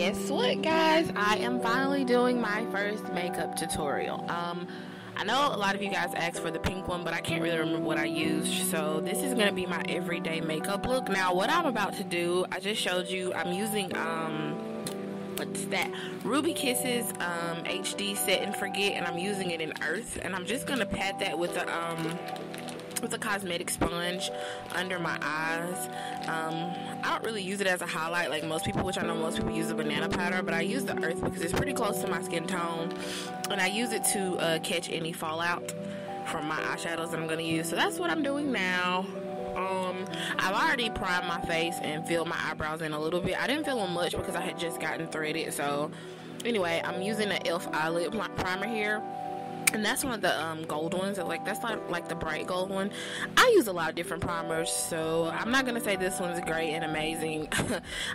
guess what, guys? I am finally doing my first makeup tutorial. I know a lot of you guys asked for the pink one, but I can't really remember what I used, so this is going to be my everyday makeup look. Now, what I'm about to do, I just showed you, I'm using, what's that? Ruby Kisses HD Set and Forget, and I'm using it in Earth, and I'm just going to pat that with a cosmetic sponge under my eyes. I don't really use it as a highlight like most people, which I know most people use a banana powder, but I use the Earth because it's pretty close to my skin tone, and I use it to catch any fallout from my eyeshadows that I'm going to use. So that's what I'm doing now. I've already primed my face and filled my eyebrows in a little bit. I didn't fill them much because I had just gotten threaded. So anyway, I'm using the e.l.f. eyelid primer here. And that's one of the gold ones. That's like the bright gold one. I use a lot of different primers, so I'm not gonna say this one's great and amazing.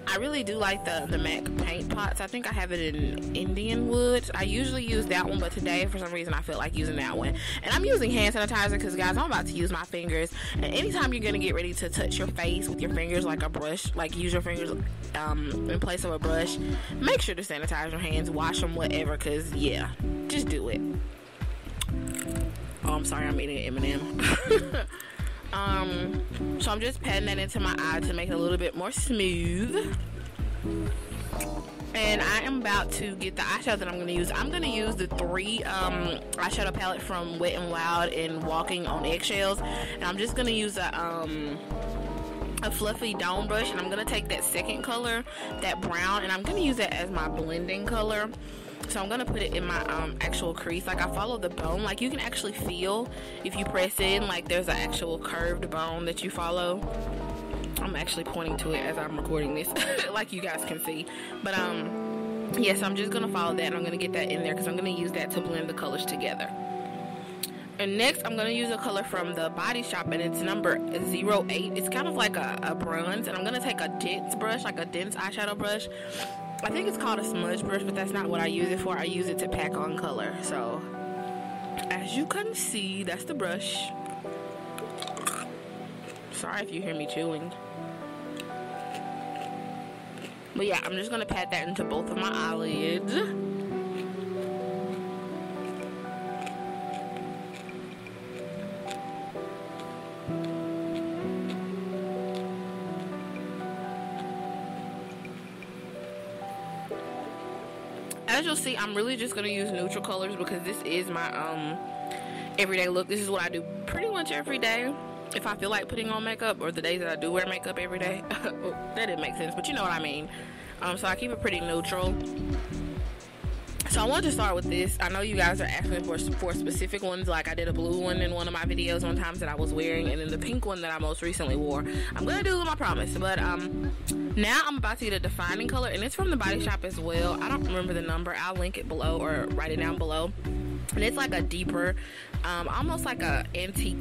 I really do like the MAC paint pots. I think I have it in Indian Woods. I usually use that one, but today for some reason I feel like using that one. And I'm using hand sanitizer because, guys, I'm about to use my fingers. And anytime you're gonna get ready to touch your face with your fingers like a brush, like use your fingers in place of a brush, make sure to sanitize your hands, wash them, whatever. Cause yeah, just do it. Oh, I'm sorry, I'm eating an M&M. So I'm just patting that into my eye to make it a little bit more smooth. And I am about to get the eyeshadow that I'm going to use. I'm going to use the 3 eyeshadow palette from Wet n Wild and Walking on Eggshells. And I'm just going to use a fluffy dome brush. And I'm going to take that second color, that brown, and I'm going to use that as my blending color. So I'm going to put it in my actual crease. Like, I follow the bone. Like, you can actually feel if you press in, like, there's an actual curved bone that you follow. I'm actually pointing to it as I'm recording this, like you guys can see. But, yes, I'm just going to follow that, and I'm going to get that in there because I'm going to use that to blend the colors together. And next, I'm going to use a color from the Body Shop, and it's number 08. It's kind of like a bronze, and I'm going to take a dense brush, like a dense eyeshadow brush. I think it's called a smudge brush, but that's not what I use it for. I use it to pack on color. So, as you can see, that's the brush. Sorry if you hear me chewing. But yeah, I'm just going to pat that into both of my eyelids. As you'll see, I'm really just going to use neutral colors because this is my everyday look. This is what I do pretty much every day if I feel like putting on makeup, or the days that I do wear makeup every day. That didn't make sense, but you know what I mean. So I keep it pretty neutral. So I wanted to start with this. I know you guys are asking for specific ones. Like, I did a blue one in one of my videos one time that I was wearing, and then the pink one that I most recently wore. I'm going to do them, I promise. But now I'm about to get a defining color, and it's from the Body Shop as well. I don't remember the number. I'll link it below or write it down below. And it's like a deeper, almost like a antique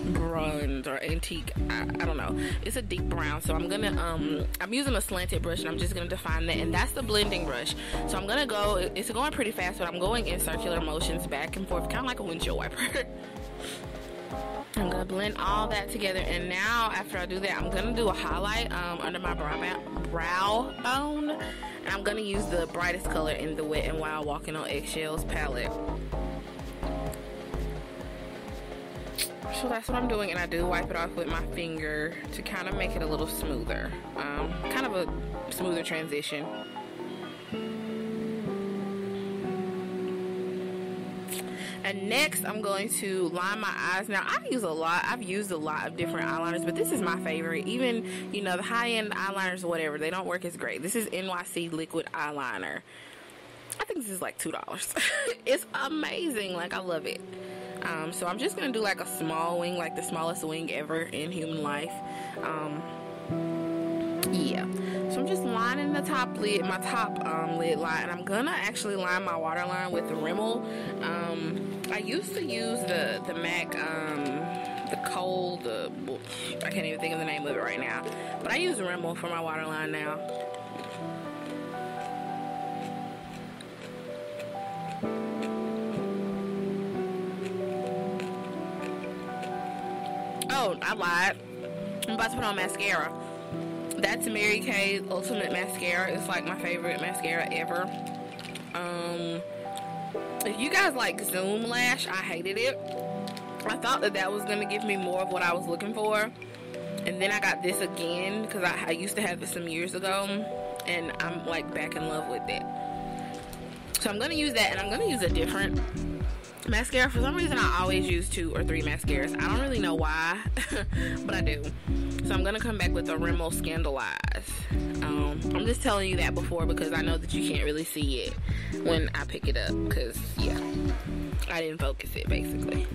bronze or antique, I don't know. It's a deep brown. So I'm gonna I'm using a slanted brush, and I'm just gonna define that, and that's the blending brush. So I'm gonna go, it's going pretty fast, but I'm going in circular motions back and forth, kind of like a windshield wiper. I'm gonna blend all that together, and now after I do that, I'm gonna do a highlight under my brow bone, and I'm gonna use the brightest color in the Wet n Wild Walking on Eggshells palette. So that's what I'm doing, and I do wipe it off with my finger to kind of make it a little smoother, kind of a smoother transition. And next, I'm going to line my eyes. Now, I've used a lot of different eyeliners, but this is my favorite. Even, you know, the high-end eyeliners or whatever, they don't work as great. This is NYC Liquid Eyeliner. I think this is like $2. It's amazing. Like, I love it. So I'm just going to do like a small wing, like the smallest wing ever in human life. Yeah. So I'm just lining the top lid, my top lid line, and I'm going to actually line my waterline with the Rimmel. I used to use the MAC, I can't even think of the name of it right now. But I use Rimmel for my waterline now. Oh, I lied. I'm about to put on mascara. That's Mary Kay's Ultimate Mascara. It's like my favorite mascara ever. If you guys like Zoom Lash, I hated it. I thought that was going to give me more of what I was looking for. And then I got this again because I used to have this some years ago. And I'm like back in love with it. So I'm going to use that, and I'm going to use a different mascara. For some reason, I always use 2 or 3 mascaras. I don't really know why, but I do. So I'm going to come back with the Rimmel Scandalize. I'm just telling you that before because I know that you can't really see it when I pick it up. Because, yeah, I didn't focus it, basically.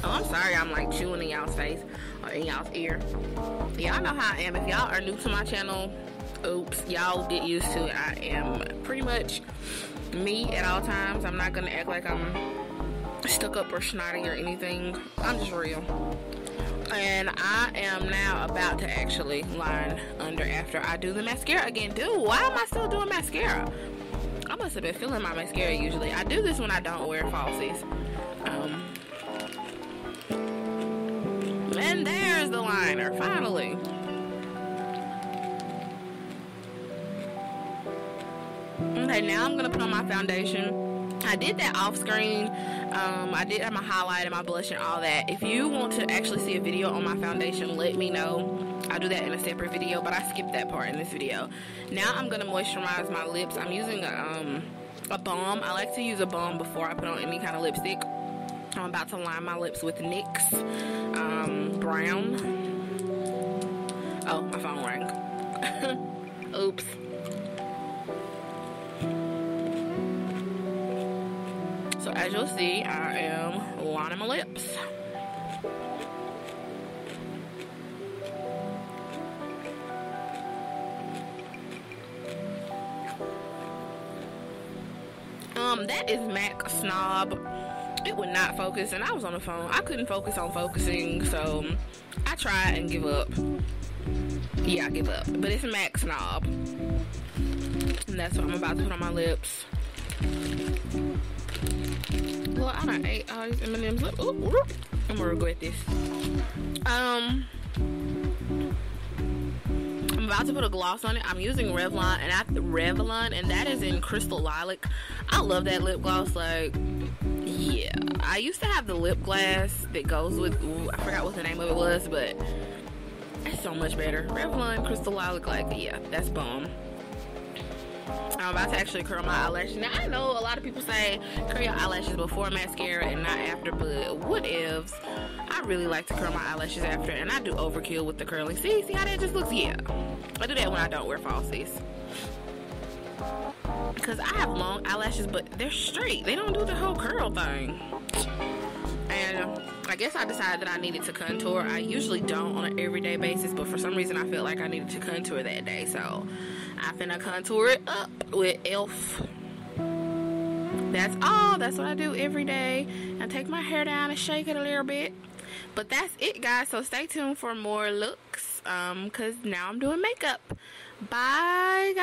Oh, I'm sorry I'm like chewing in y'all's face or in y'all's ear. Y'all know how I am. If y'all are new to my channel, oops, y'all get used to it. I am pretty much me at all times. I'm not gonna act like I'm stuck up or snotty or anything. I'm just real. And I am now about to actually line under after I do the mascara again. Dude, why am I still doing mascara? I must have been feeling my mascara usually. I do this when I don't wear falsies. And there's the liner, finally. Okay, now I'm gonna put on my foundation. I did that off screen. I did have my highlight and my blush and all that. If you want to actually see a video on my foundation, let me know. I'll do that in a separate video, but I skipped that part in this video. Now I'm gonna moisturize my lips. I'm using a balm. I like to use a balm before I put on any kind of lipstick. I'm about to line my lips with NYX Brown. Oh, my phone rang. Oops. So as you'll see, I am lining my lips. That is MAC Snob. It would not focus, and I was on the phone. I couldn't focus on focusing, so I tried and give up. Yeah, I give up. But it's MAC Snob. And that's what I'm about to put on my lips. Well, I done ate all these M&M's. I'm gonna regret this. I'm about to put a gloss on it. I'm using Revlon, and that is in Crystal Lilac. I love that lip gloss. Like, yeah, I used to have the lip gloss that goes with, I forgot what the name of it was, but it's so much better. Revlon Crystal Lilac, like, yeah, that's bomb. I'm about to actually curl my eyelashes. Now, I know a lot of people say curl your eyelashes before mascara and not after, but what ifs? I really like to curl my eyelashes after, and I do overkill with the curling. See how that just looks? Yeah, I do that when I don't wear falsies. Because I have long eyelashes, but they're straight. They don't do the whole curl thing. And I guess I decided that I needed to contour. I usually don't on an everyday basis, but for some reason I felt like I needed to contour that day. So I finna contour it up with e.l.f. That's all. That's what I do every day. I take my hair down and shake it a little bit. But that's it, guys. So stay tuned for more looks. Because now I'm doing makeup. Bye, guys.